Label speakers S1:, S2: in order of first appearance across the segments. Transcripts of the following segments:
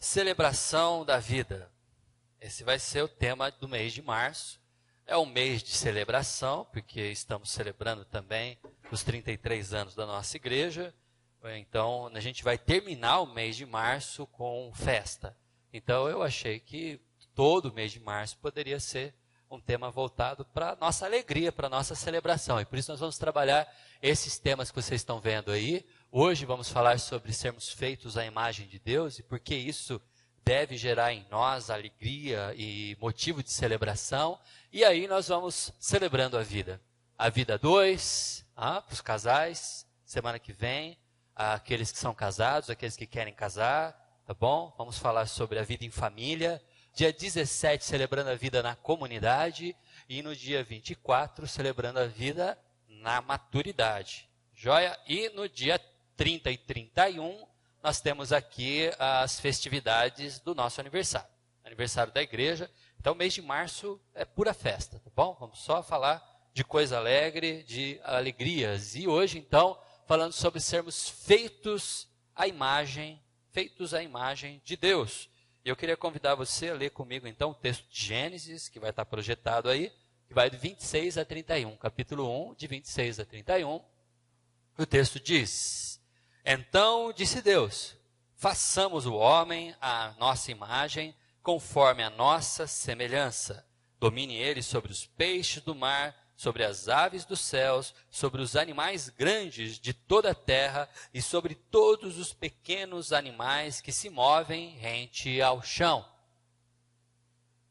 S1: Celebração da vida. Esse vai ser o tema do mês de março. É um mês de celebração, porque estamos celebrando também os 33 anos da nossa igreja. Então, a gente vai terminar o mês de março com festa. Então, eu achei que todo mês de março poderia ser um tema voltado para a nossa alegria, para a nossa celebração. E por isso nós vamos trabalhar esses temas que vocês estão vendo aí. Hoje vamos falar sobre sermos feitos à imagem de Deus e por que isso deve gerar em nós alegria e motivo de celebração. E aí nós vamos celebrando a vida. A vida 2, para os casais, semana que vem, aqueles que são casados, aqueles que querem casar, tá bom? Vamos falar sobre a vida em família. Dia 17, celebrando a vida na comunidade. E no dia 24, celebrando a vida na maturidade. Joia? E no dia 30 e 31, nós temos aqui as festividades do nosso aniversário. Aniversário da igreja. Então, mês de março é pura festa, tá bom? Vamos só falar de coisa alegre, de alegrias. E hoje, então, falando sobre sermos feitos à imagem de Deus. E eu queria convidar você a ler comigo, então, o texto de Gênesis, que vai estar projetado aí, que vai de 26 a 31. Capítulo 1, de 26 a 31. O texto diz: Então disse Deus, façamos o homem à nossa imagem, conforme a nossa semelhança. Domine ele sobre os peixes do mar, sobre as aves dos céus, sobre os animais grandes de toda a terra e sobre todos os pequenos animais que se movem rente ao chão.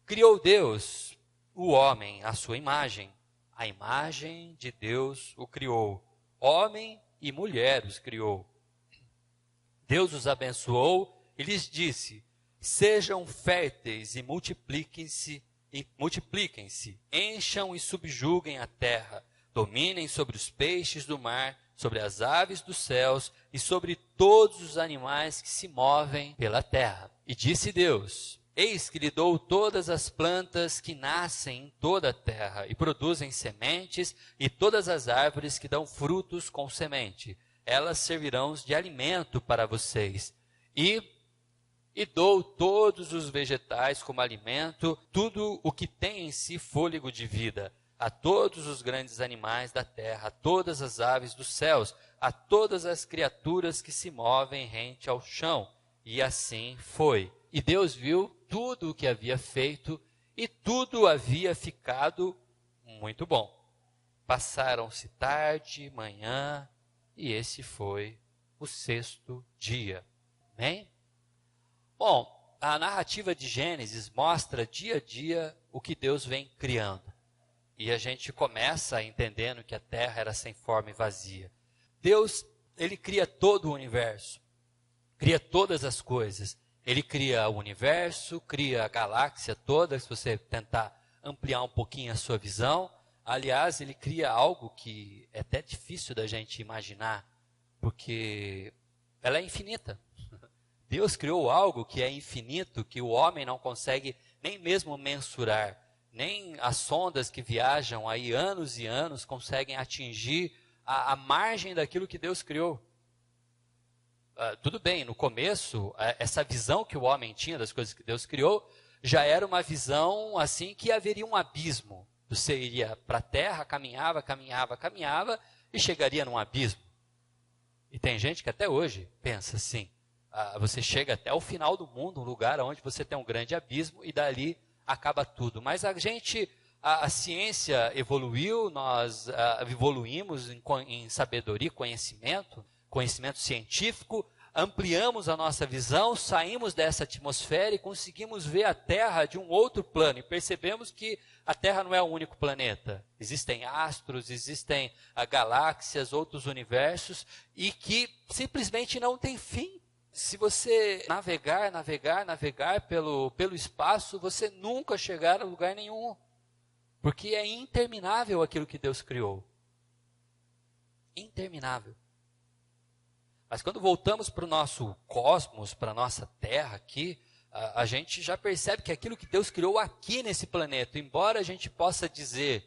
S1: Criou Deus o homem à sua imagem. A imagem de Deus o criou. Homem e mulher os criou. Deus os abençoou e lhes disse: sejam férteis e multipliquem-se, encham e subjuguem a terra, dominem sobre os peixes do mar, sobre as aves dos céus e sobre todos os animais que se movem pela terra. E disse Deus: eis que lhe dou todas as plantas que nascem em toda a terra e produzem sementes, e todas as árvores que dão frutos com semente. Elas servirão de alimento para vocês. E dou todos os vegetais como alimento, tudo o que tem em si fôlego de vida, a todos os grandes animais da terra, a todas as aves dos céus, a todas as criaturas que se movem rente ao chão. E assim foi. E Deus viu tudo o que havia feito, e tudo havia ficado muito bom. Passaram-se tarde, manhã, e esse foi o 6º dia. Amém? Bom, a narrativa de Gênesis mostra dia a dia o que Deus vem criando. E a gente começa entendendo que a terra era sem forma e vazia. Deus, ele cria todo o universo, cria todas as coisas. Ele cria o universo, cria a galáxia toda, se você tentar ampliar um pouquinho a sua visão. Aliás, ele cria algo que é até difícil da gente imaginar, porque ela é infinita. Deus criou algo que é infinito, que o homem não consegue nem mesmo mensurar. Nem as sondas que viajam aí anos e anos conseguem atingir a margem daquilo que Deus criou. Tudo bem, no começo, essa visão que o homem tinha das coisas que Deus criou, já era uma visão assim que haveria um abismo. Você iria para a terra, caminhava e chegaria num abismo. E tem gente que até hoje pensa assim, você chega até o final do mundo, um lugar onde você tem um grande abismo e dali acaba tudo. Mas a ciência evoluiu, nós evoluímos em sabedoria, conhecimento científico, ampliamos a nossa visão, saímos dessa atmosfera e conseguimos ver a Terra de um outro plano. E percebemos que a Terra não é o único planeta. Existem astros, existem galáxias, outros universos, e que simplesmente não tem fim. Se você navegar pelo espaço, você nunca chegará a lugar nenhum. Porque é interminável aquilo que Deus criou. Interminável. Mas quando voltamos para o nosso cosmos, para a nossa Terra aqui, a gente já percebe que aquilo que Deus criou aqui nesse planeta, embora a gente possa dizer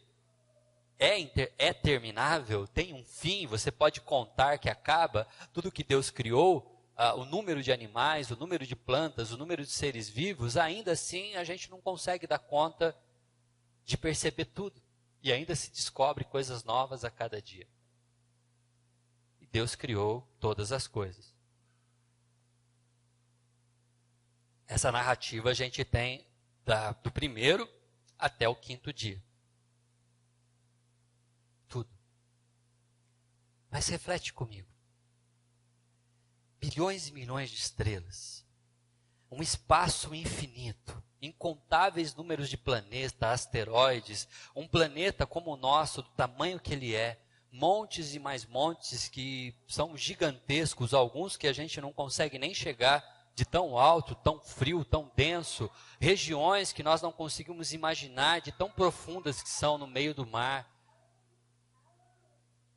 S1: é terminável, tem um fim, você pode contar que acaba, tudo que Deus criou, o número de animais, o número de plantas, o número de seres vivos, ainda assim a gente não consegue dar conta de perceber tudo. E ainda se descobre coisas novas a cada dia. E Deus criou todas as coisas. Essa narrativa a gente tem do primeiro até o quinto dia. Tudo. Mas reflete comigo. Bilhões e milhões de estrelas. Um espaço infinito. Incontáveis números de planetas, asteroides. Um planeta como o nosso, do tamanho que ele é. Montes e mais montes que são gigantescos. Alguns que a gente não consegue nem chegar de tão alto, tão frio, tão denso. Regiões que nós não conseguimos imaginar de tão profundas que são no meio do mar.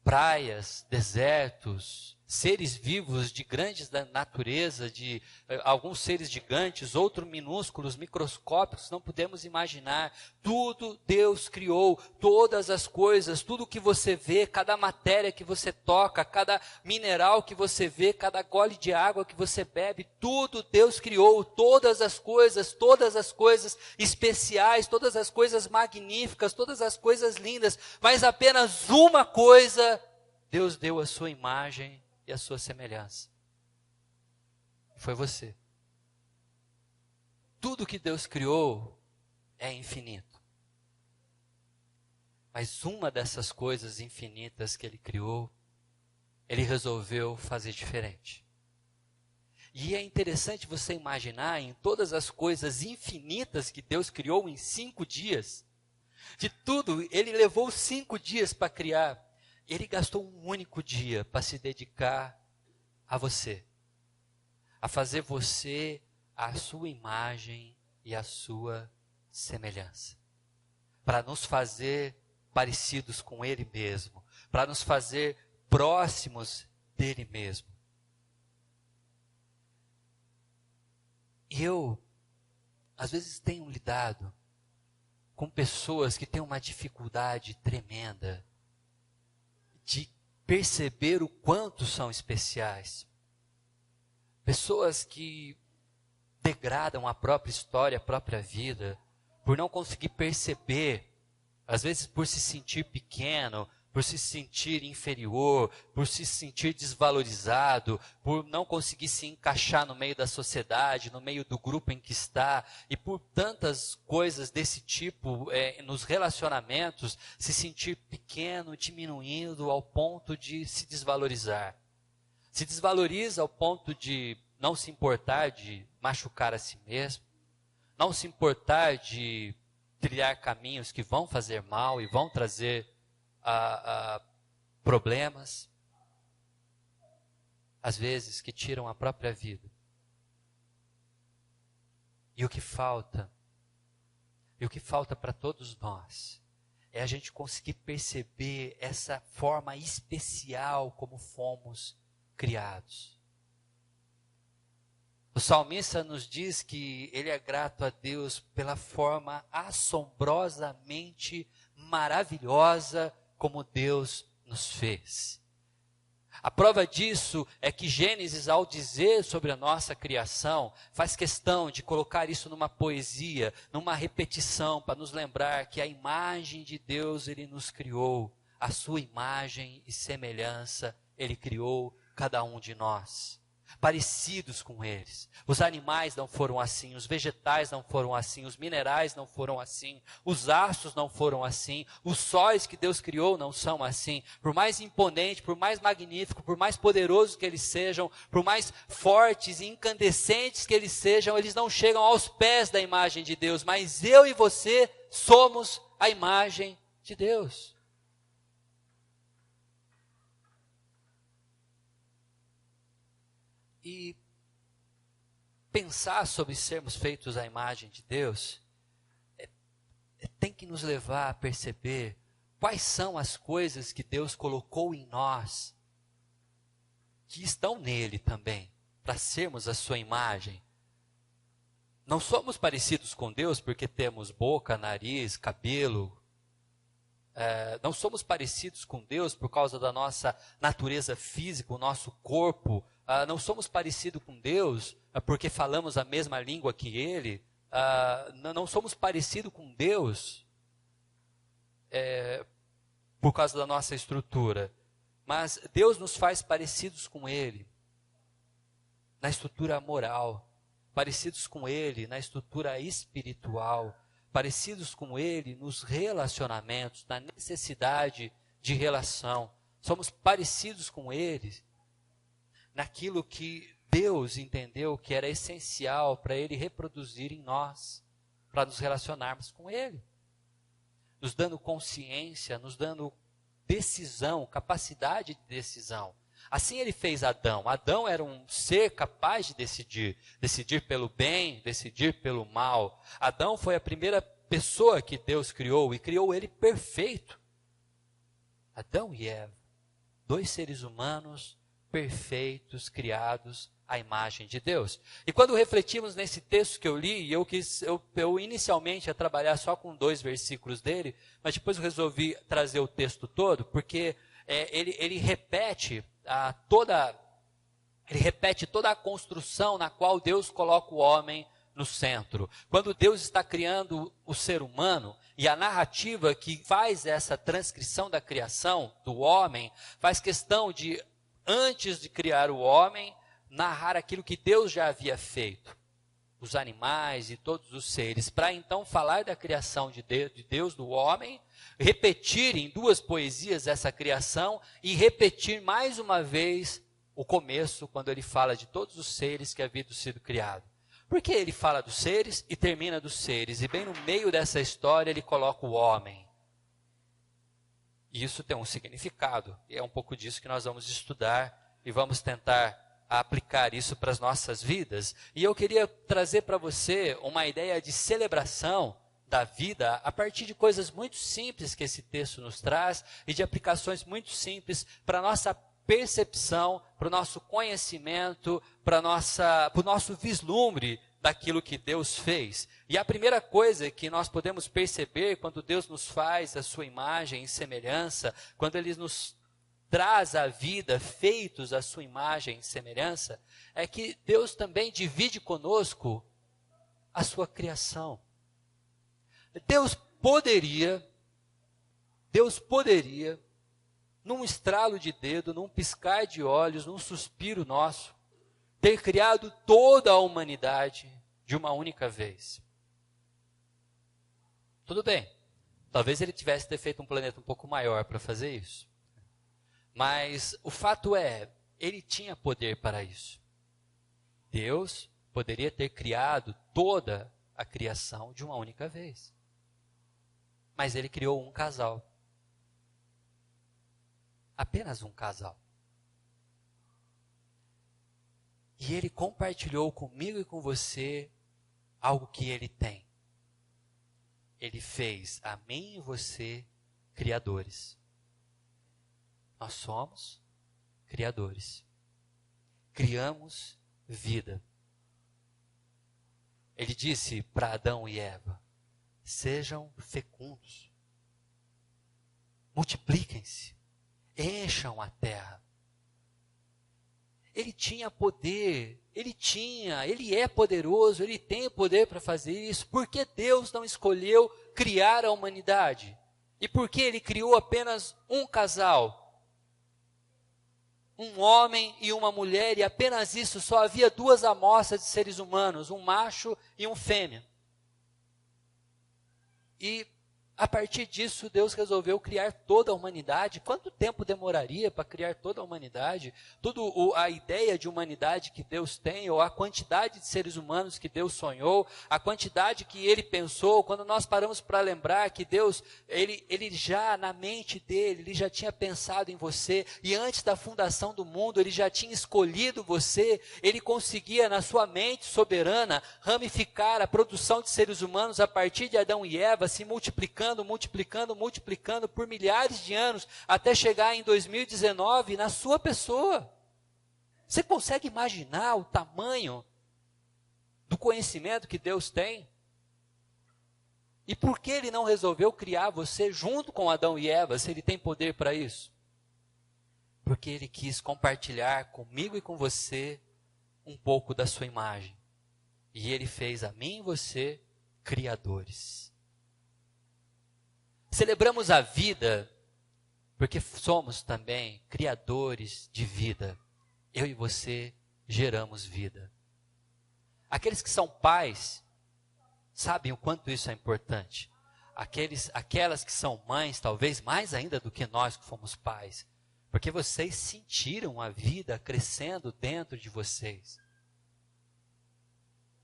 S1: Praias, desertos, seres vivos de grandes da natureza, de alguns seres gigantes, outros minúsculos, microscópicos, não podemos imaginar. Tudo Deus criou, todas as coisas, tudo que você vê, cada matéria que você toca, cada mineral que você vê, cada gole de água que você bebe, tudo Deus criou, todas as coisas especiais, todas as coisas magníficas, todas as coisas lindas, mas apenas uma coisa Deus deu a sua imagem e a sua semelhança. Foi você. Tudo que Deus criou é infinito. Mas uma dessas coisas infinitas que Ele criou, Ele resolveu fazer diferente. E é interessante você imaginar em todas as coisas infinitas que Deus criou em 5 dias. De tudo, Ele levou 5 dias para criar. Ele gastou um único dia para se dedicar a você. A fazer você a sua imagem e a sua semelhança. Para nos fazer parecidos com Ele mesmo. Para nos fazer próximos dele mesmo. Eu, às vezes, tenho lidado com pessoas que têm uma dificuldade tremenda de perceber o quanto são especiais. Pessoas que degradam a própria história, a própria vida, por não conseguir perceber, às vezes por se sentir pequeno, por se sentir inferior, por se sentir desvalorizado, por não conseguir se encaixar no meio da sociedade, no meio do grupo em que está, e por tantas coisas desse tipo nos relacionamentos, se sentir pequeno, diminuindo ao ponto de se desvalorizar. Se desvaloriza ao ponto de não se importar de machucar a si mesmo, não se importar de trilhar caminhos que vão fazer mal e vão trazer problemas, às vezes que tiram a própria vida. E o que falta para todos nós, é a gente conseguir perceber essa forma especial como fomos criados. O salmista nos diz que ele é grato a Deus pela forma assombrosamente maravilhosa como Deus nos fez. A prova disso é que Gênesis, ao dizer sobre a nossa criação, faz questão de colocar isso numa poesia, numa repetição, para nos lembrar que a imagem de Deus Ele nos criou, a sua imagem e semelhança Ele criou cada um de nós. Parecidos com eles. Os animais não foram assim, os vegetais não foram assim, os minerais não foram assim, os astros não foram assim, os sóis que Deus criou não são assim. Por mais imponente, por mais magnífico, por mais poderosos que eles sejam, por mais fortes e incandescentes que eles sejam, eles não chegam aos pés da imagem de Deus. Mas eu e você somos a imagem de Deus. E pensar sobre sermos feitos à imagem de Deus tem que nos levar a perceber quais são as coisas que Deus colocou em nós, que estão nele também, para sermos a sua imagem. Não somos parecidos com Deus porque temos boca, nariz, cabelo. Não somos parecidos com Deus por causa da nossa natureza física, o nosso corpo não somos parecidos com Deus porque falamos a mesma língua que Ele, não somos parecidos com Deus por causa da nossa estrutura, mas Deus nos faz parecidos com Ele na estrutura moral, parecidos com Ele na estrutura espiritual, parecidos com Ele nos relacionamentos, na necessidade de relação. Somos parecidos com Ele naquilo que Deus entendeu que era essencial para Ele reproduzir em nós, para nos relacionarmos com Ele, nos dando consciência, nos dando decisão, capacidade de decisão. Assim Ele fez Adão. Adão era um ser capaz de decidir pelo bem, decidir pelo mal. Adão foi a primeira pessoa que Deus criou e criou ele perfeito. Adão e Eva, 2 seres humanos perfeitos, criados à imagem de Deus. E quando refletimos nesse texto que eu li, eu inicialmente ia trabalhar só com 2 versículos dele, mas depois eu resolvi trazer o texto todo, porque ele repete toda a construção na qual Deus coloca o homem no centro. Quando Deus está criando o ser humano, e a narrativa que faz essa transcrição da criação do homem, faz questão de, antes de criar o homem, narrar aquilo que Deus já havia feito. Os animais e todos os seres, para então falar da criação de Deus, do homem, repetir em 2 poesias essa criação e repetir mais uma vez o começo, quando ele fala de todos os seres que haviam sido criados. Porque ele fala dos seres e termina dos seres, e bem no meio dessa história ele coloca o homem. E isso tem um significado, e é um pouco disso que nós vamos estudar e vamos tentar aplicar isso para as nossas vidas. E eu queria trazer para você uma ideia de celebração da vida a partir de coisas muito simples que esse texto nos traz e de aplicações muito simples para a nossa percepção, para o nosso conhecimento, para o nosso vislumbre daquilo que Deus fez. E a primeira coisa que nós podemos perceber quando Deus nos faz a sua imagem e semelhança, quando Ele nos traz à vida feitos à sua imagem e semelhança, é que Deus também divide conosco a sua criação. Deus poderia, num estralo de dedo, num piscar de olhos, num suspiro nosso, ter criado toda a humanidade de uma única vez. Tudo bem, talvez Ele tivesse ter feito um planeta um pouco maior para fazer isso. Mas o fato é, Ele tinha poder para isso. Deus poderia ter criado toda a criação de uma única vez. Mas Ele criou um casal. Apenas um casal. E Ele compartilhou comigo e com você algo que Ele tem. Ele fez a mim e você criadores. Nós somos criadores. Criamos vida. Ele disse para Adão e Eva: sejam fecundos. Multipliquem-se. Encham a terra. Ele tinha poder. Ele é poderoso. Ele tem poder para fazer isso. Por que Deus não escolheu criar a humanidade? E por que Ele criou apenas um casal? Um homem e uma mulher, e apenas isso, só havia 2 amostras de seres humanos, um macho e um fêmea. E a partir disso, Deus resolveu criar toda a humanidade. Quanto tempo demoraria para criar toda a humanidade? A ideia de humanidade que Deus tem, ou a quantidade de seres humanos que Deus sonhou, a quantidade que Ele pensou, quando nós paramos para lembrar que Deus, ele já na mente dele, Ele já tinha pensado em você, e antes da fundação do mundo, Ele já tinha escolhido você, Ele conseguia na sua mente soberana, ramificar a produção de seres humanos a partir de Adão e Eva, se multiplicando por milhares de anos, até chegar em 2019 na sua pessoa. Você consegue imaginar o tamanho do conhecimento que Deus tem? E por que Ele não resolveu criar você junto com Adão e Eva, se Ele tem poder para isso? porque Ele quis compartilhar comigo e com você um pouco da sua imagem. E Ele fez a mim e você criadores. Celebramos a vida porque somos também criadores de vida. Eu e você geramos vida. Aqueles que são pais sabem o quanto isso é importante. Aquelas que são mães, talvez mais ainda do que nós que fomos pais. Porque vocês sentiram a vida crescendo dentro de vocês.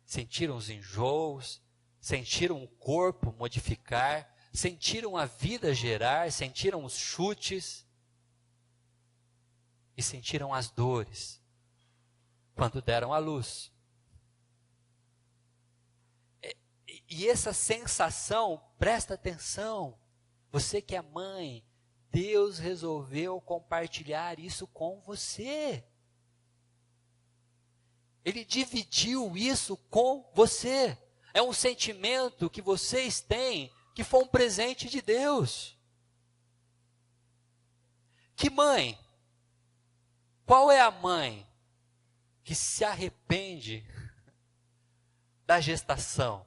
S1: Sentiram os enjoos, sentiram o corpo modificar, sentiram a vida gerar, sentiram os chutes e sentiram as dores quando deram à luz. E essa sensação, presta atenção, você que é mãe, Deus resolveu compartilhar isso com você. Ele dividiu isso com você. É um sentimento que vocês têm, que foi um presente de Deus. Que mãe? Qual é a mãe que se arrepende da gestação?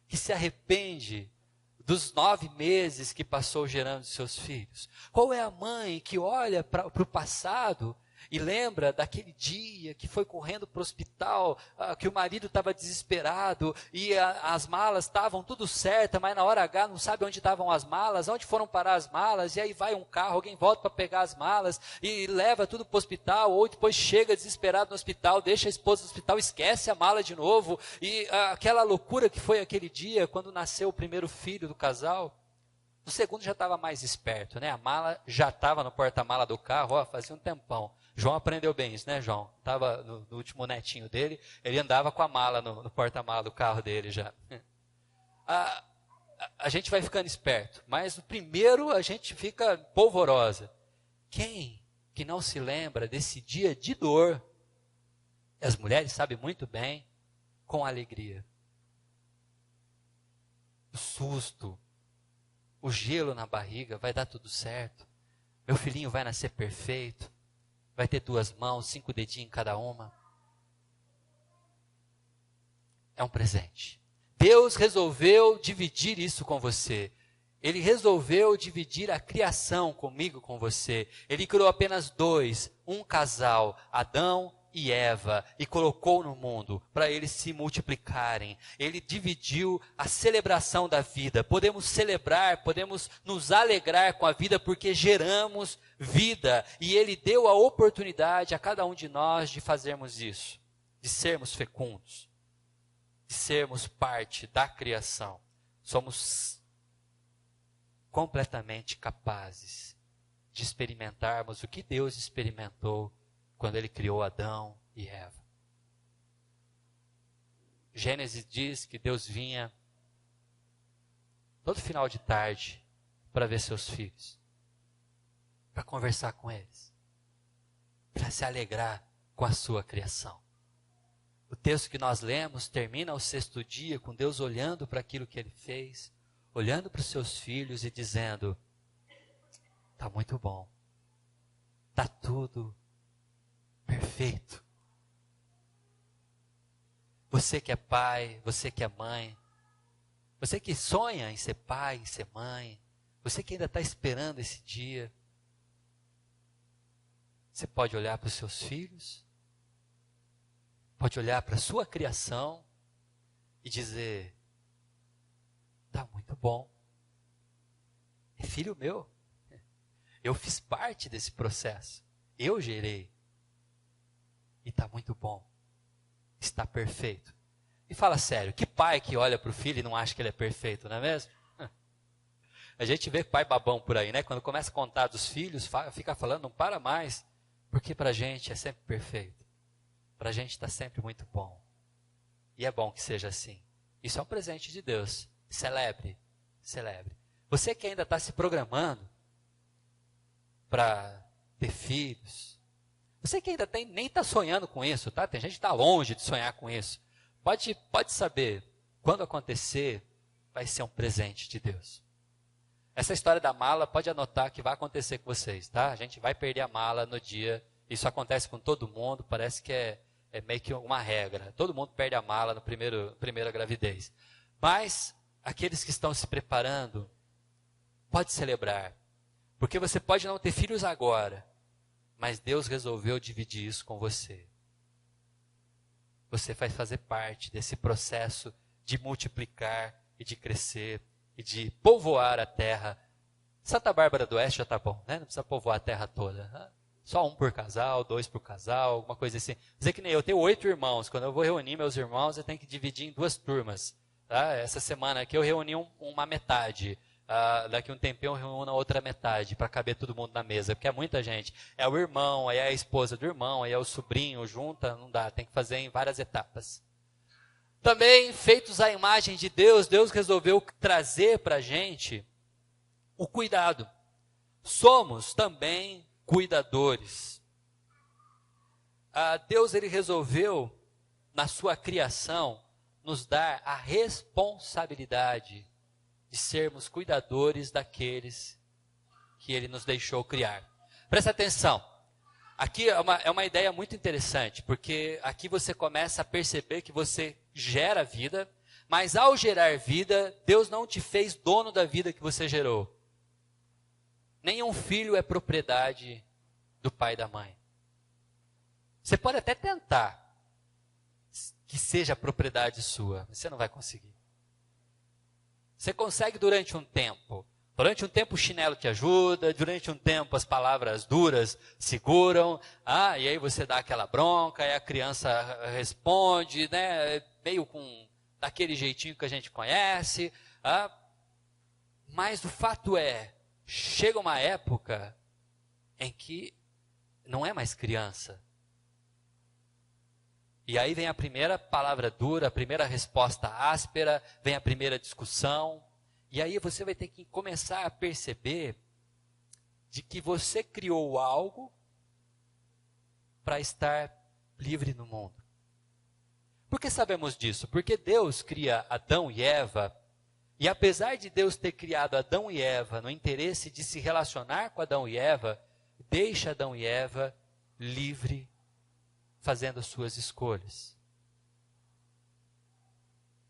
S1: Que se arrepende dos 9 meses que passou gerando seus filhos? Qual é a mãe que olha para o passado e lembra daquele dia que foi correndo para o hospital, que o marido estava desesperado e as malas estavam tudo certas, mas na hora H não sabe onde estavam as malas, onde foram parar as malas, e aí vai um carro, alguém volta para pegar as malas e leva tudo para o hospital, ou depois chega desesperado no hospital, deixa a esposa no hospital, esquece a mala de novo, e aquela loucura que foi aquele dia, quando nasceu o primeiro filho do casal. O segundo já estava mais esperto, né? A mala já estava no porta-mala do carro, fazia um tempão. João aprendeu bem isso, né, João? Estava no último netinho dele, ele andava com a mala no porta-mala do carro dele já. A gente vai ficando esperto, mas no primeiro a gente fica polvorosa. Quem que não se lembra desse dia de dor? As mulheres sabem muito bem, com alegria. O susto, o gelo na barriga, vai dar tudo certo. Meu filhinho vai nascer perfeito. Vai ter 2 mãos, 5 dedinhos em cada uma. É um presente. Deus resolveu dividir isso com você. Ele resolveu dividir a criação comigo, com você. Ele criou apenas 2, um casal, Adão e Eva, e colocou no mundo para eles se multiplicarem. Ele dividiu a celebração da vida. Podemos celebrar, podemos nos alegrar com a vida porque geramos vida. E Ele deu a oportunidade a cada um de nós de fazermos isso, de sermos fecundos, de sermos parte da criação. Somos completamente capazes de experimentarmos o que Deus experimentou quando Ele criou Adão e Eva. Gênesis diz que Deus vinha todo final de tarde para ver seus filhos, para conversar com eles, para se alegrar com a sua criação. O texto que nós lemos termina ao 6º dia com Deus olhando para aquilo que Ele fez, olhando para os seus filhos e dizendo: está muito bom, está tudo perfeito. Você que é pai, você que é mãe, você que sonha em ser pai, em ser mãe, você que ainda está esperando esse dia, você pode olhar para os seus filhos, pode olhar para a sua criação e dizer: está muito bom, é filho meu, eu fiz parte desse processo, eu gerei. E está muito bom. Está perfeito. E fala sério, que pai que olha para o filho e não acha que ele é perfeito, não é mesmo? A gente vê pai babão por aí, né? Quando começa a contar dos filhos, fica falando, não para mais. Porque para a gente é sempre perfeito. Para a gente está sempre muito bom. E é bom que seja assim. Isso é um presente de Deus. Celebre, celebre. Você que ainda está se programando para ter filhos, você que ainda nem está sonhando com isso, tá? Tem gente que está longe de sonhar com isso. Pode saber, quando acontecer, vai ser um presente de Deus. Essa história da mala, pode anotar que vai acontecer com vocês, tá? A gente vai perder a mala no dia. Isso acontece com todo mundo, parece que é meio que uma regra. Todo mundo perde a mala no primeira gravidez. Mas aqueles que estão se preparando, pode celebrar. Porque você pode não ter filhos agora, mas Deus resolveu dividir isso com você. Você vai fazer parte desse processo de multiplicar e de crescer e de povoar a terra. Santa Bárbara do Oeste já está bom, né? Não precisa povoar a terra toda. Só 1 por casal, 2 por casal, alguma coisa assim. Dizer que nem eu tenho 8 irmãos. Quando eu vou reunir meus irmãos, eu tenho que dividir em 2 turmas. Tá? Essa semana aqui eu reuni uma metade. Daqui um tempinho eu reúno a outra metade para caber todo mundo na mesa, porque é muita gente. É o irmão, aí é a esposa do irmão, aí é o sobrinho, junta, não dá, tem que fazer em várias etapas. Também, feitos à imagem de Deus, Deus resolveu trazer para a gente o cuidado. Somos também cuidadores. Deus ele resolveu, na sua criação, nos dar a responsabilidade de sermos cuidadores daqueles que Ele nos deixou criar. Presta atenção. Aqui é uma ideia muito interessante, porque aqui você começa a perceber que você gera vida, mas ao gerar vida, Deus não te fez dono da vida que você gerou. Nenhum filho é propriedade do pai e da mãe. Você pode até tentar que seja propriedade sua, mas você não vai conseguir. Você consegue durante um tempo. Durante um tempo o chinelo te ajuda, durante um tempo as palavras duras seguram, e aí você dá aquela bronca, aí a criança responde, né, meio com daquele jeitinho que a gente conhece. Mas o fato é, chega uma época em que não é mais criança. E aí vem a primeira palavra dura, a primeira resposta áspera, vem a primeira discussão. E aí você vai ter que começar a perceber de que você criou algo para estar livre no mundo. Por que sabemos disso? Porque Deus cria Adão e Eva, e apesar de Deus ter criado Adão e Eva no interesse de se relacionar com Adão e Eva, deixa Adão e Eva livre, fazendo as suas escolhas.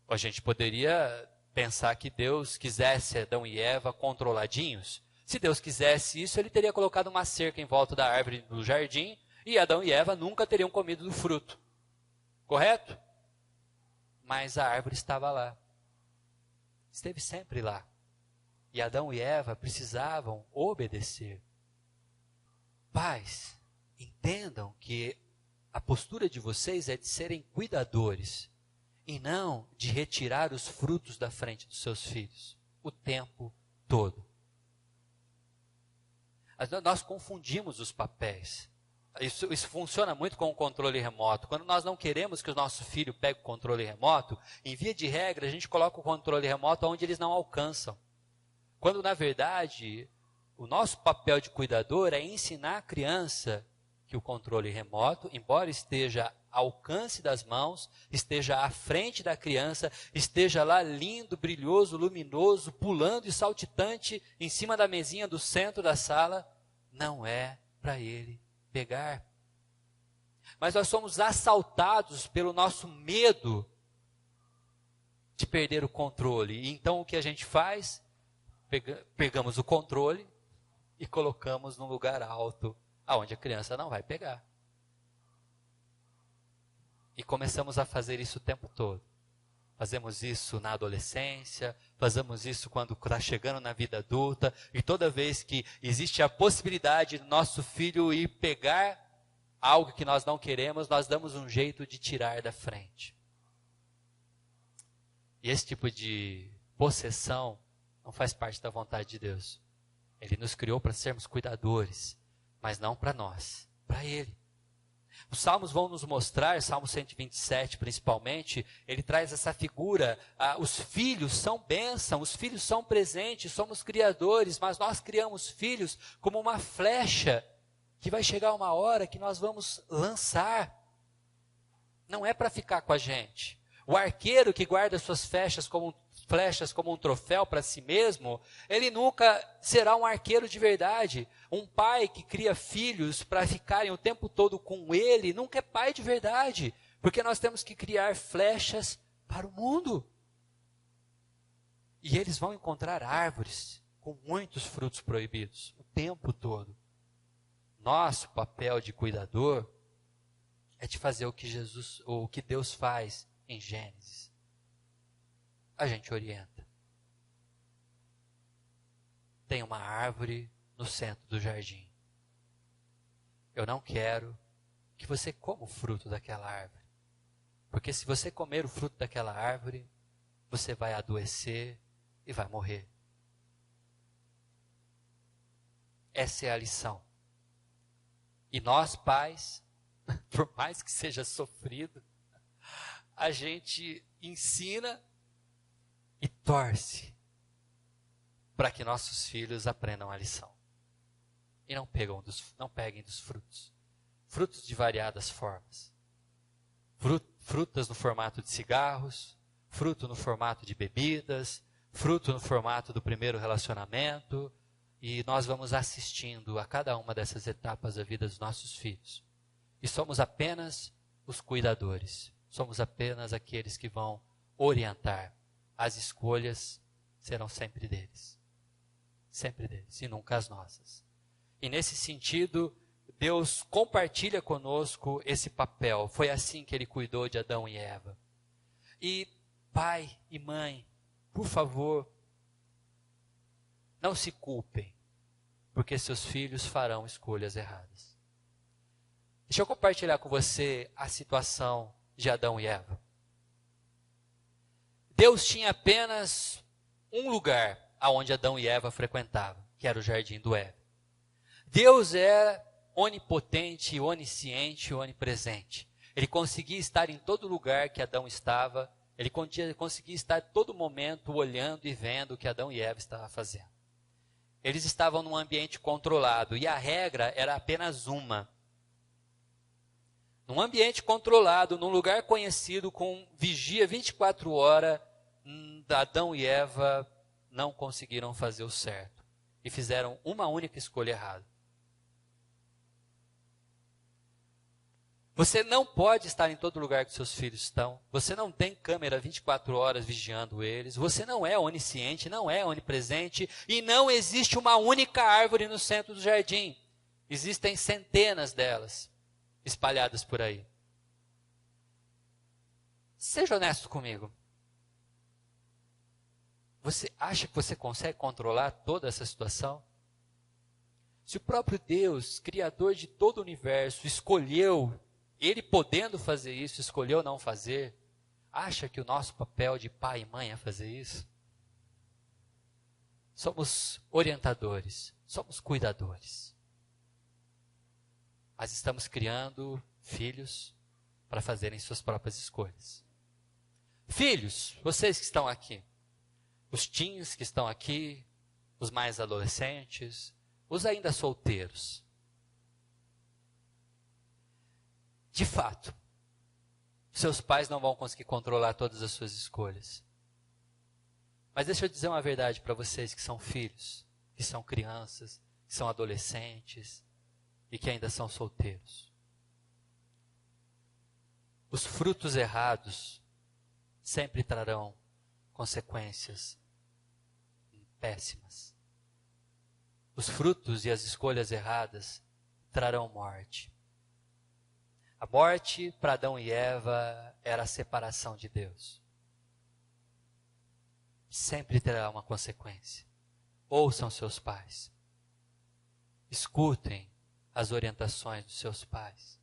S1: A gente poderia pensar que Deus quisesse Adão e Eva controladinhos. Se Deus quisesse isso, Ele teria colocado uma cerca em volta da árvore do jardim e Adão e Eva nunca teriam comido do fruto. Correto? Mas a árvore estava lá. Esteve sempre lá. E Adão e Eva precisavam obedecer. Pais, entendam que a postura de vocês é de serem cuidadores e não de retirar os frutos da frente dos seus filhos o tempo todo. Nós confundimos os papéis. Isso funciona muito com o controle remoto. Quando nós não queremos que o nosso filho pegue o controle remoto, em via de regra, a gente coloca o controle remoto onde eles não alcançam. Quando, na verdade, o nosso papel de cuidador é ensinar a criança que o controle remoto, embora esteja ao alcance das mãos, esteja à frente da criança, esteja lá lindo, brilhoso, luminoso, pulando e saltitante em cima da mesinha do centro da sala, não é para ele pegar. Mas nós somos assaltados pelo nosso medo de perder o controle. E então o que a gente faz? Pegamos o controle e colocamos num lugar alto, aonde a criança não vai pegar. E começamos a fazer isso o tempo todo. Fazemos isso na adolescência, fazemos isso quando está chegando na vida adulta, e toda vez que existe a possibilidade do nosso filho ir pegar algo que nós não queremos, nós damos um jeito de tirar da frente. E esse tipo de possessão não faz parte da vontade de Deus. Ele nos criou para sermos cuidadores, mas não para nós, para Ele. Os salmos vão nos mostrar, Salmo 127 principalmente, ele traz essa figura, os filhos são bênção, os filhos são presentes, somos criadores, mas nós criamos filhos como uma flecha, que vai chegar uma hora que nós vamos lançar. Não é para ficar com a gente. O arqueiro que guarda suas flechas como um troféu para si mesmo, ele nunca será um arqueiro de verdade. Um pai que cria filhos para ficarem o tempo todo com ele, nunca é pai de verdade. Porque nós temos que criar flechas para o mundo. E eles vão encontrar árvores com muitos frutos proibidos o tempo todo. Nosso papel de cuidador é de fazer o que Deus faz em Gênesis. A gente orienta. Tem uma árvore no centro do jardim. Eu não quero que você coma o fruto daquela árvore. Porque se você comer o fruto daquela árvore, você vai adoecer e vai morrer. Essa é a lição. E nós, pais, por mais que seja sofrido, a gente ensina e torce para que nossos filhos aprendam a lição. E não peguem dos frutos. Frutos de variadas formas. Frutas no formato de cigarros, fruto no formato de bebidas, fruto no formato do primeiro relacionamento. E nós vamos assistindo a cada uma dessas etapas da vida dos nossos filhos. E somos apenas os cuidadores. Somos apenas aqueles que vão orientar. As escolhas serão sempre deles. Sempre deles e nunca as nossas. E nesse sentido, Deus compartilha conosco esse papel. Foi assim que Ele cuidou de Adão e Eva. E pai e mãe, por favor, não se culpem, porque seus filhos farão escolhas erradas. Deixa eu compartilhar com você a situação de Adão e Eva. Deus tinha apenas um lugar aonde Adão e Eva frequentavam, que era o jardim do Éden. Deus era onipotente, onisciente, onipresente. Ele conseguia estar em todo lugar que Adão estava. Ele conseguia estar a todo momento olhando e vendo o que Adão e Eva estavam fazendo. Eles estavam num ambiente controlado e a regra era apenas uma. Num ambiente controlado, num lugar conhecido com vigia 24 horas, Adão e Eva não conseguiram fazer o certo. E fizeram uma única escolha errada. Você não pode estar em todo lugar que seus filhos estão. Você não tem câmera 24 horas vigiando eles. Você não é onisciente, não é onipresente. E não existe uma única árvore no centro do jardim. Existem centenas delas espalhadas por aí. Seja honesto comigo. Você acha que você consegue controlar toda essa situação? Se o próprio Deus, Criador de todo o universo, escolheu, Ele podendo fazer isso, escolheu não fazer, acha que o nosso papel de pai e mãe é fazer isso? Somos orientadores, somos cuidadores. Mas estamos criando filhos para fazerem suas próprias escolhas. Filhos, vocês que estão aqui, os teens que estão aqui, os mais adolescentes, os ainda solteiros. De fato, seus pais não vão conseguir controlar todas as suas escolhas. Mas deixa eu dizer uma verdade para vocês que são filhos, que são crianças, que são adolescentes e que ainda são solteiros. Os frutos errados sempre trarão consequências péssimas. Os frutos e as escolhas erradas trarão morte. A morte para Adão e Eva era a separação de Deus. Sempre terá uma consequência. Ouçam seus pais. Escutem as orientações dos seus pais.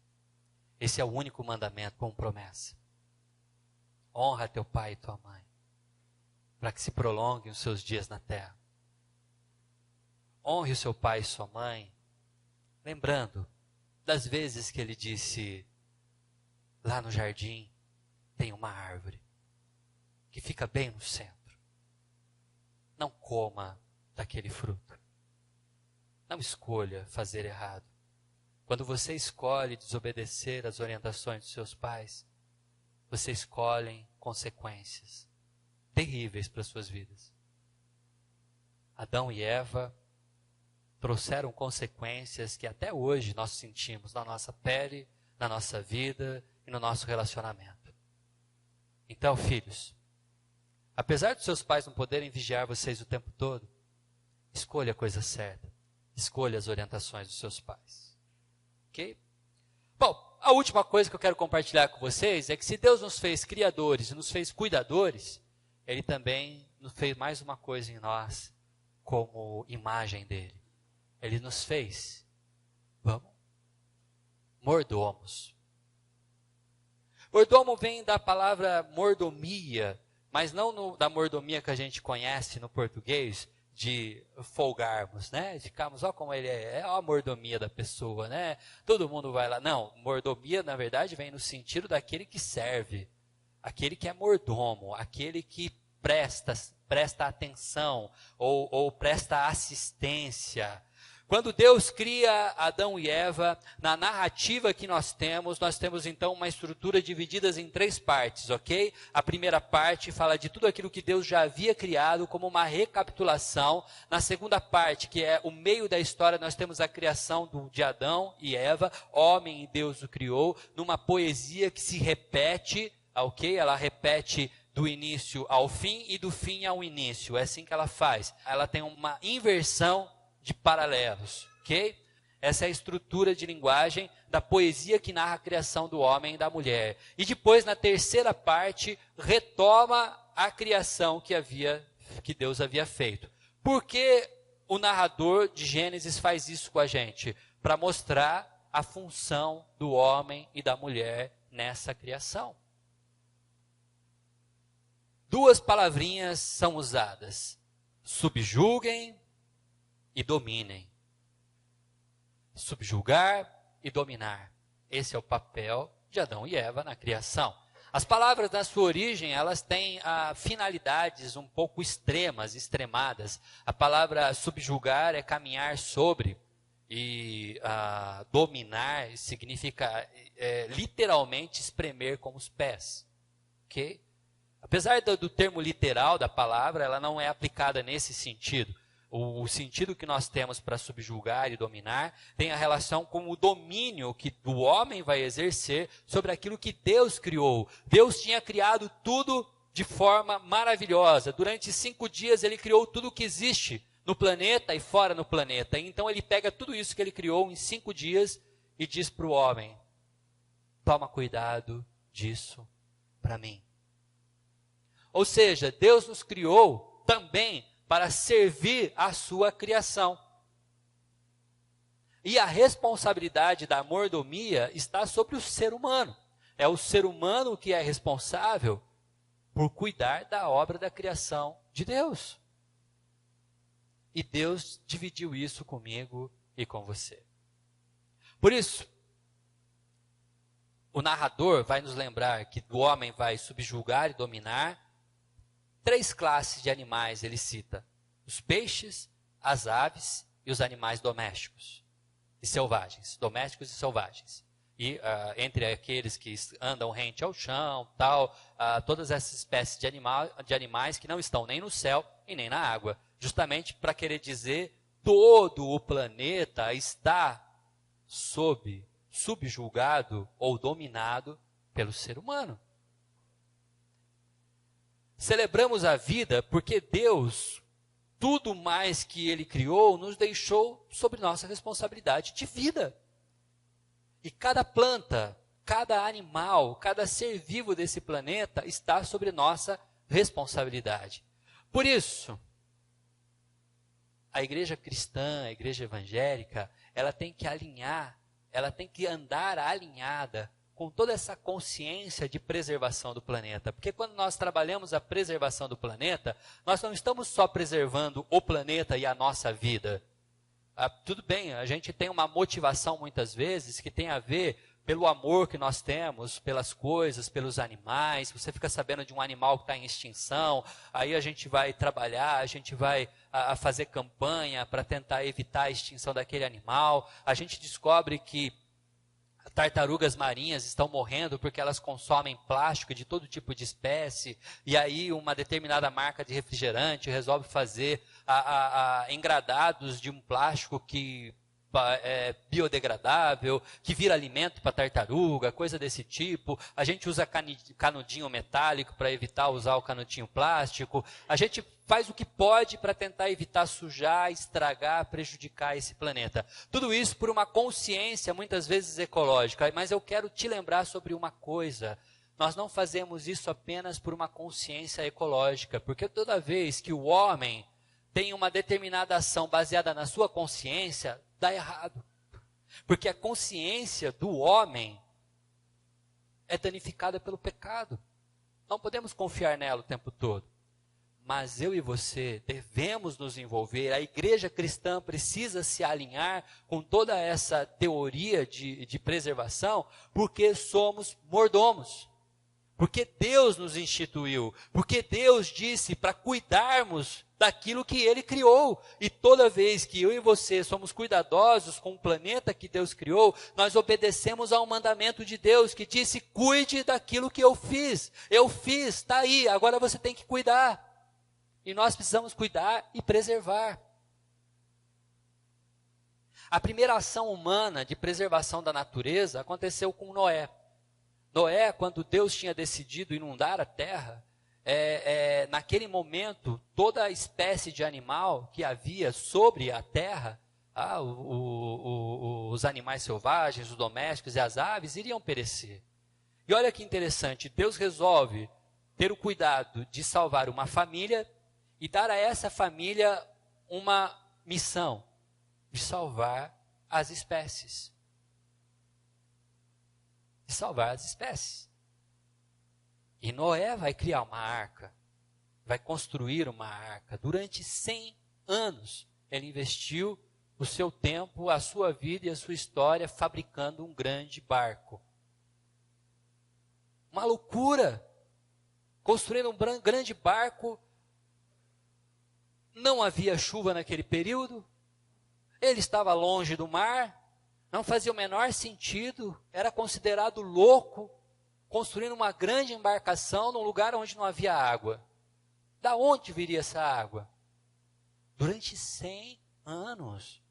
S1: Esse é o único mandamento com promessa. Honra teu pai e tua mãe, para que se prolonguem os seus dias na terra. Honre o seu pai e sua mãe, lembrando das vezes que ele disse, lá no jardim tem uma árvore, que fica bem no centro. Não coma daquele fruto. Não escolha fazer errado. Quando você escolhe desobedecer às orientações dos seus pais, você escolhe consequências terríveis para suas vidas. Adão e Eva trouxeram consequências que até hoje nós sentimos na nossa pele, na nossa vida e no nosso relacionamento. Então, filhos, apesar dos seus pais não poderem vigiar vocês o tempo todo, escolha a coisa certa. Escolha as orientações dos seus pais. Ok? Bom, a última coisa que eu quero compartilhar com vocês é que se Deus nos fez criadores e nos fez cuidadores, Ele também nos fez mais uma coisa em nós como imagem dele. Ele nos fez, mordomos. Mordomo vem da palavra mordomia, mas não da mordomia que a gente conhece no português, de folgarmos, né? Ficarmos, ó como ele é a mordomia da pessoa, né? Todo mundo vai lá. Não, mordomia, na verdade, vem no sentido daquele que serve, aquele que é mordomo, aquele que presta atenção ou presta assistência. Quando Deus cria Adão e Eva, na narrativa que nós temos então uma estrutura dividida em 3 partes, ok? A primeira parte fala de tudo aquilo que Deus já havia criado como uma recapitulação. Na segunda parte, que é o meio da história, nós temos a criação de Adão e Eva, homem e Deus o criou, numa poesia que se repete, ok? Ela repete do início ao fim e do fim ao início, é assim que ela faz. Ela tem uma inversão de paralelos, ok? Essa é a estrutura de linguagem da poesia que narra a criação do homem e da mulher. E depois, na terceira parte, retoma a criação que Deus havia feito. Por que o narrador de Gênesis faz isso com a gente? Para mostrar a função do homem e da mulher nessa criação. 2 palavrinhas são usadas: subjuguem e dominem. Subjugar e dominar. Esse é o papel de Adão e Eva na criação. As palavras, na sua origem, elas têm finalidades um pouco extremadas. A palavra subjugar é caminhar sobre, e dominar significa literalmente espremer com os pés. Ok? Apesar do termo literal da palavra, ela não é aplicada nesse sentido. O sentido que nós temos para subjugar e dominar tem a relação com o domínio que o homem vai exercer sobre aquilo que Deus criou. Deus tinha criado tudo de forma maravilhosa. Durante 5 dias ele criou tudo o que existe no planeta e fora no planeta. Então ele pega tudo isso que ele criou em 5 dias e diz para o homem: toma cuidado disso para mim. Ou seja, Deus nos criou também para servir a sua criação. E a responsabilidade da mordomia está sobre o ser humano. É o ser humano que é responsável por cuidar da obra da criação de Deus. E Deus dividiu isso comigo e com você. Por isso, o narrador vai nos lembrar que o homem vai subjugar e dominar 3 classes de animais ele cita: os peixes, as aves e os animais domésticos e selvagens, domésticos e selvagens. E entre aqueles que andam rente ao chão, todas essas espécies de animais que não estão nem no céu e nem na água, justamente para querer dizer todo o planeta está subjugado ou dominado pelo ser humano. Celebramos a vida porque Deus, tudo mais que Ele criou, nos deixou sob nossa responsabilidade de vida. E cada planta, cada animal, cada ser vivo desse planeta está sobre nossa responsabilidade. Por isso, a igreja cristã, a igreja evangélica, ela tem que alinhar, ela tem que andar alinhada com toda essa consciência de preservação do planeta. Porque quando nós trabalhamos a preservação do planeta, nós não estamos só preservando o planeta e a nossa vida. Tudo bem, a gente tem uma motivação muitas vezes que tem a ver pelo amor que nós temos pelas coisas, pelos animais. Você fica sabendo de um animal que está em extinção, aí a gente vai trabalhar, a gente vai fazer campanha para tentar evitar a extinção daquele animal. A gente descobre que Tartarugas marinhas estão morrendo porque elas consomem plástico de todo tipo de espécie, e aí uma determinada marca de refrigerante resolve fazer engradados de um plástico que é biodegradável, que vira alimento para tartaruga, coisa desse tipo. A gente usa canudinho metálico para evitar usar o canudinho plástico. A gente faz o que pode para tentar evitar sujar, estragar, prejudicar esse planeta. Tudo isso por uma consciência muitas vezes ecológica. Mas eu quero te lembrar sobre uma coisa. Nós não fazemos isso apenas por uma consciência ecológica, porque toda vez que o homem tem uma determinada ação baseada na sua consciência, dá errado. Porque a consciência do homem é danificada pelo pecado. Não podemos confiar nela o tempo todo. Mas eu e você devemos nos envolver. A igreja cristã precisa se alinhar com toda essa teoria de preservação, porque somos mordomos. Porque Deus nos instituiu. Porque Deus disse para cuidarmos daquilo que Ele criou. E toda vez que eu e você somos cuidadosos com o planeta que Deus criou, nós obedecemos ao mandamento de Deus, que disse: cuide daquilo que eu fiz. Eu fiz, está aí, agora você tem que cuidar. E nós precisamos cuidar e preservar. A primeira ação humana de preservação da natureza aconteceu com Noé. Noé, quando Deus tinha decidido inundar a terra, naquele momento, toda a espécie de animal que havia sobre a terra, os animais selvagens, os domésticos e as aves, iriam perecer. E olha que interessante, Deus resolve ter o cuidado de salvar uma família e dar a essa família uma missão de salvar as espécies. De salvar as espécies. E Noé vai criar uma arca, vai construir uma arca. Durante 100 anos, ele investiu o seu tempo, a sua vida e a sua história fabricando um grande barco. Uma loucura! Construindo um grande barco. Não havia chuva naquele período. Ele estava longe do mar. Não fazia o menor sentido. Era considerado louco construindo uma grande embarcação num lugar onde não havia água. Da onde viria essa água? Durante 100 anos.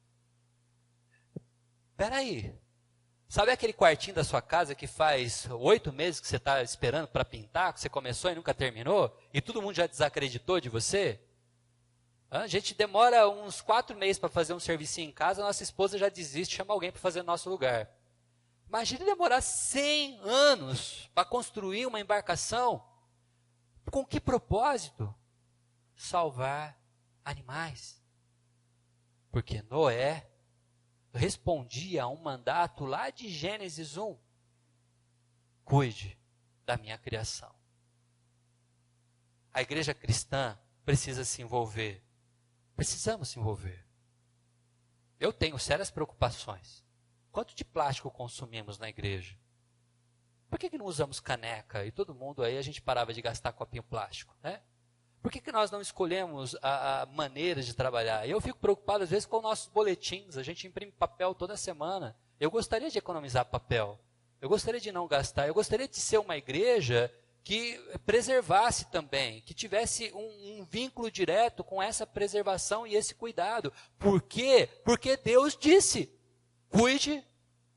S1: Espera aí. Sabe aquele quartinho da sua casa que faz 8 meses que você está esperando para pintar, que você começou e nunca terminou, e todo mundo já desacreditou de você? A gente demora uns 4 meses para fazer um servicinho em casa, nossa esposa já desiste, chama alguém para fazer no nosso lugar. Imagine demorar 100 anos para construir uma embarcação. Com que propósito? Salvar animais. Porque Noé respondia a um mandato lá de Gênesis 1. Cuide da minha criação. A igreja cristã precisa se envolver. Precisamos se envolver. Eu tenho sérias preocupações. Quanto de plástico consumimos na igreja? Por que não usamos caneca? E todo mundo aí, a gente parava de gastar copinho plástico, né? Por que nós não escolhemos a maneira de trabalhar? Eu fico preocupado às vezes com nossos boletins. A gente imprime papel toda semana. Eu gostaria de economizar papel. Eu gostaria de não gastar. Eu gostaria de ser uma igreja que preservasse também, que tivesse um vínculo direto com essa preservação e esse cuidado. Por quê? Porque Deus disse: cuide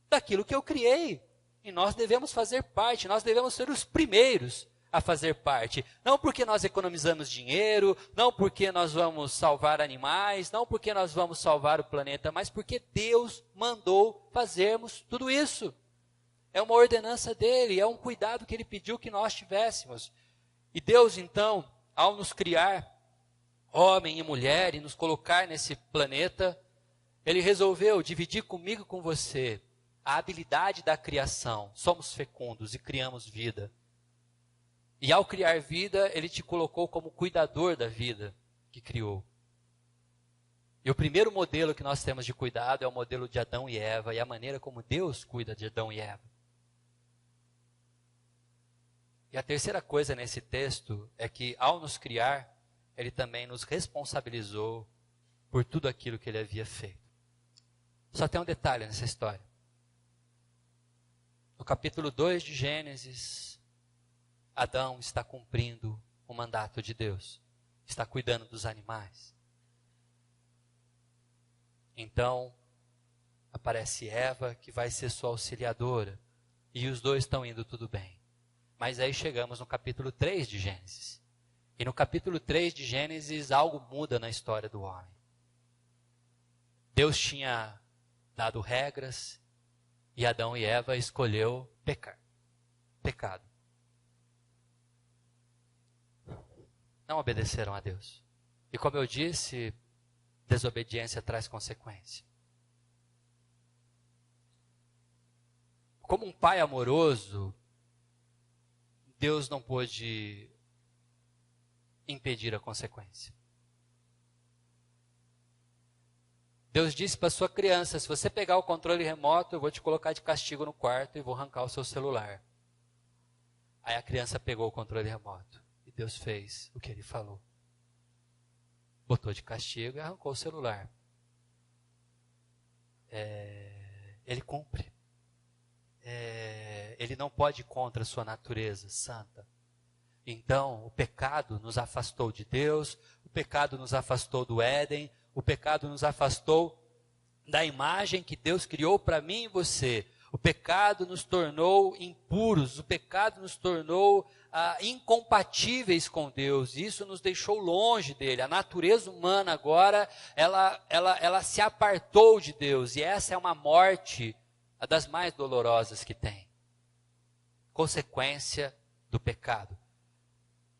S1: daquilo que eu criei. E nós devemos fazer parte, nós devemos ser os primeiros a fazer parte. Não porque nós economizamos dinheiro, não porque nós vamos salvar animais, não porque nós vamos salvar o planeta, mas porque Deus mandou fazermos tudo isso. É uma ordenança dele, é um cuidado que ele pediu que nós tivéssemos. E Deus, então, ao nos criar, homem e mulher, e nos colocar nesse planeta, ele resolveu dividir comigo e com você a habilidade da criação. Somos fecundos e criamos vida. E ao criar vida, ele te colocou como cuidador da vida que criou. E o primeiro modelo que nós temos de cuidado é o modelo de Adão e Eva, e a maneira como Deus cuida de Adão e Eva. E a terceira coisa nesse texto é que, ao nos criar, ele também nos responsabilizou por tudo aquilo que ele havia feito. Só tem um detalhe nessa história. no capítulo 2 de Gênesis, Adão está cumprindo o mandato de Deus, está cuidando dos animais. Então, aparece Eva, que vai ser sua auxiliadora, e os dois estão indo tudo bem. Mas aí chegamos no capítulo 3 de Gênesis. E no capítulo 3 de Gênesis, algo muda na história do homem. Deus tinha dado regras, e Adão e Eva escolheu pecar. Pecado. Não obedeceram a Deus. E como eu disse, desobediência traz consequência. Como um pai amoroso, Deus não pôde impedir a consequência. Deus disse para sua criança: se você pegar o controle remoto, eu vou te colocar de castigo no quarto e vou arrancar o seu celular. Aí a criança pegou o controle remoto. E Deus fez o que ele falou. Botou de castigo e arrancou o celular. Ele cumpre. Ele não pode ir contra a sua natureza santa. Então, o pecado nos afastou de Deus, o pecado nos afastou do Éden, o pecado nos afastou da imagem que Deus criou para mim e você. O pecado nos tornou impuros, o pecado nos tornou incompatíveis com Deus. Isso nos deixou longe dele. A natureza humana agora, ela se apartou de Deus. E essa é uma morte, das mais dolorosas que tem. Consequência do pecado.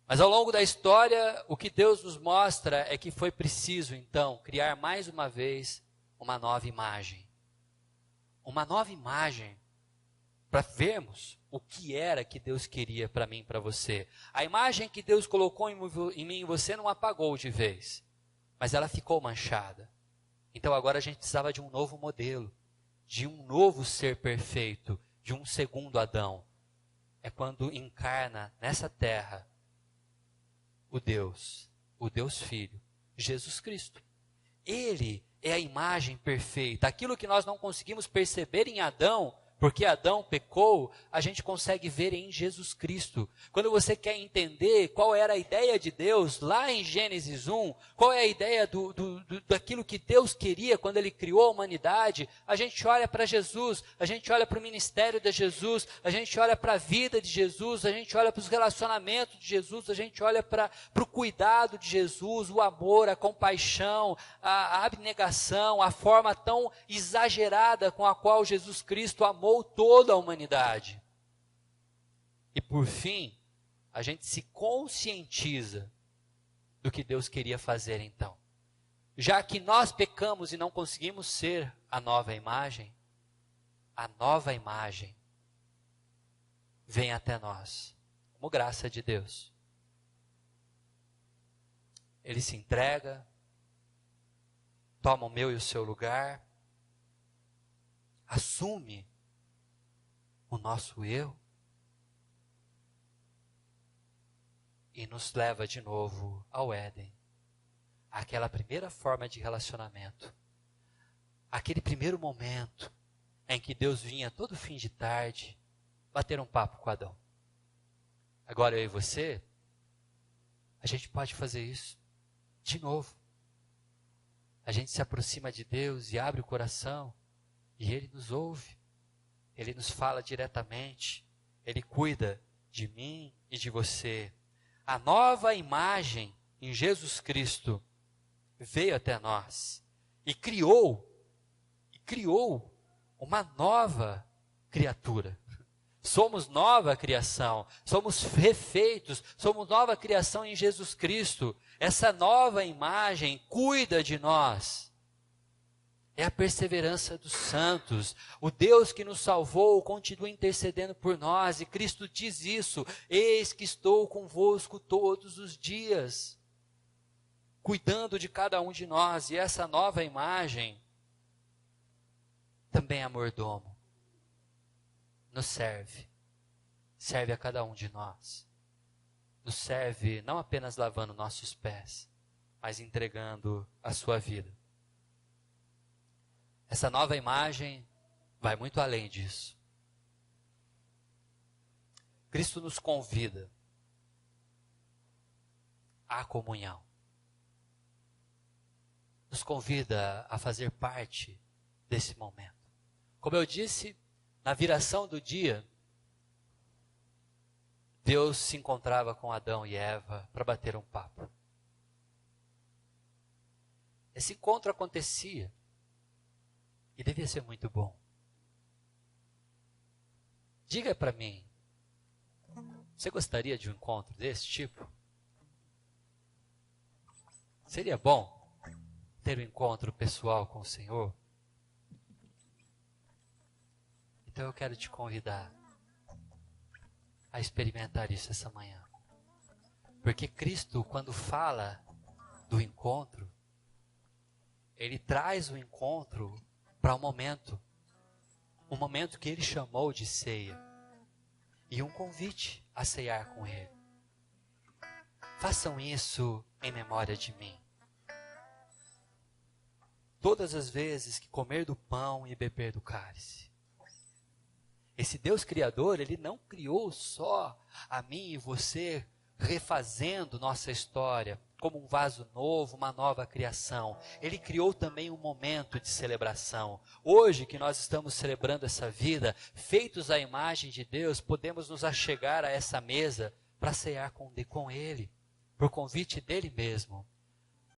S1: Mas ao longo da história, o que Deus nos mostra é que foi preciso, então, criar mais uma vez uma nova imagem. Uma nova imagem para vermos o que era que Deus queria para mim e para você. A imagem que Deus colocou em mim e você não apagou de vez, mas ela ficou manchada. Então agora a gente precisava de um novo modelo, de um novo ser perfeito, de um segundo Adão. É quando encarna nessa terra o Deus Filho, Jesus Cristo. Ele é a imagem perfeita. Aquilo que nós não conseguimos perceber em Adão, porque Adão pecou, a gente consegue ver em Jesus Cristo. Quando você quer entender qual era a ideia de Deus, lá em Gênesis 1, qual é a ideia daquilo que Deus queria quando Ele criou a humanidade, a gente olha para Jesus, a gente olha para o ministério de Jesus, a gente olha para a vida de Jesus, a gente olha para os relacionamentos de Jesus, a gente olha para o cuidado de Jesus, o amor, a compaixão, a abnegação, a forma tão exagerada com a qual Jesus Cristo amou toda a humanidade. E por fim, a gente se conscientiza do que Deus queria fazer então. Já que nós pecamos e não conseguimos ser a nova imagem vem até nós, como graça de Deus. Ele se entrega, toma o meu e o seu lugar, assume o nosso eu e nos leva de novo ao Éden, aquela primeira forma de relacionamento, aquele primeiro momento em que Deus vinha todo fim de tarde bater um papo com Adão. Agora eu e você, a gente pode fazer isso de novo. A gente se aproxima de Deus e abre o coração e Ele nos ouve. Ele nos fala diretamente, Ele cuida de mim e de você. A nova imagem em Jesus Cristo veio até nós e criou uma nova criatura. Somos nova criação, somos refeitos, somos nova criação em Jesus Cristo. Essa nova imagem cuida de nós. É a perseverança dos santos. O Deus que nos salvou continua intercedendo por nós. E Cristo diz isso: eis que estou convosco todos os dias, cuidando de cada um de nós. E essa nova imagem também é mordomo. Nos serve a cada um de nós. Nos serve não apenas lavando nossos pés, mas entregando a sua vida. Essa nova imagem vai muito além disso. Cristo nos convida à comunhão. Nos convida a fazer parte desse momento. Como eu disse, na viração do dia, Deus se encontrava com Adão e Eva para bater um papo. Esse encontro acontecia e devia ser muito bom. Diga para mim, você gostaria de um encontro desse tipo? Seria bom ter um encontro pessoal com o Senhor? Então eu quero te convidar a experimentar isso essa manhã. Porque Cristo, quando fala do encontro, Ele traz o encontro para um momento que Ele chamou de ceia, e um convite a ceiar com Ele. Façam isso em memória de mim. Todas as vezes que comer do pão e beber do cálice. Esse Deus Criador, Ele não criou só a mim e você refazendo nossa história como um vaso novo, uma nova criação. Ele criou também um momento de celebração. Hoje que nós estamos celebrando essa vida, feitos à imagem de Deus, podemos nos achegar a essa mesa para cear com Ele, por convite dEle mesmo.